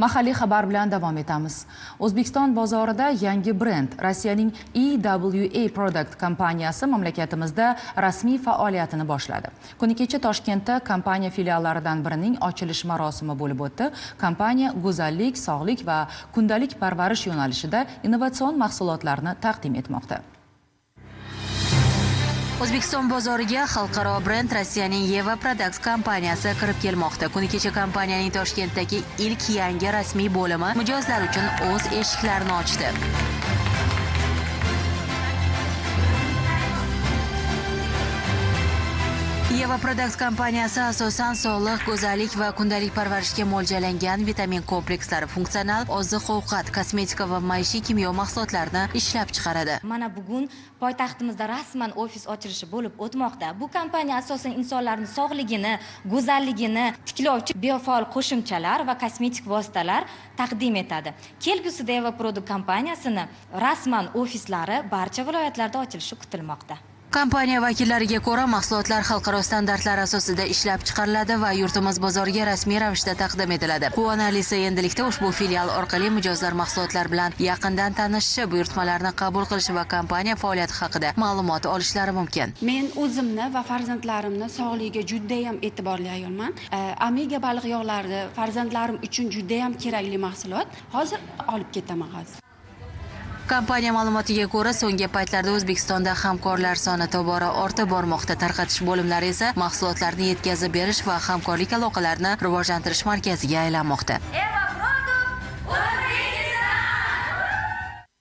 Mahalliy xabar bilan davom etamiz. O'zbekiston bozorida yangi brend Rossiyaning EWA Product kompaniyasi mamlakatimizda rasmiy faoliyatini boshladi. Kuni kecha Toshkentda kompaniya filiallaridan birining ochilish marosimi bo'lib o'tdi. Kompaniya go'zallik, sog'lik va kundalik parvarish yo'nalishida innovatsion mahsulotlarni taqdim etmoqda. O'zbekiston bozoriga xalqaro brend Rossiyaning EWA Products kompaniyasi kirib kelmoqda. Kuni kecha kompaniyaning Toshkentdagi ilk yangi rasmiy bo'limi mijozlar uchun o'z eshiklarini ochdi. EWA Products kompaniyasi asosan sog'liq, go'zallik va kundalik parvarishga mo'ljallangan vitamin komplekslari, funksional oziq-ovqat, kosmetika va maishiy kimyo mahsulotlarini ishlab chiqaradi. Mana bugun poytaxtimizda rasman ofis ochilishi bo'lib o'tmoqda. Bu kompaniya asosan insonlarning sog'ligini, go'zalligini tiklovchi biofaol qo'shimchalar va kosmetik vositalar taqdim etadi. Kelgusida EWA Product kompaniyasini rasman ofislari barcha viloyatlarda ochilishi kutilmoqda. Kompaniya vakillariga ko'ra, mahsulotlar xalqaro standartlar asosida ishlab chiqariladi va yurtimiz bozoriga rasmiy ravishda taqdim etiladi. Quvonarlisi, endilikda ushbu filial orqali mijozlar mahsulotlar bilan yaqindan tanishishi, buyurtmalarni qabul qilishi va kompaniya faoliyati haqida ma'lumot olishlari mumkin. Men o'zimni va farzandlarimni sog'ligiga juda ham e'tiborli ayolman. Omega baliq yog'lari farzandlarim uchun juda ham kerakli mahsulot. Hozir olib ketaman hozir. Kompaniya ma'lumotiga ko'ra, so'nggi paytlarda O'zbekistonda hamkorlar soni tobora ortib bormoqda. Tarqatish bo'limlari esa mahsulotlarni yetkazib berish va hamkorlik aloqalarini rivojlantirish markaziga aylanmoqda.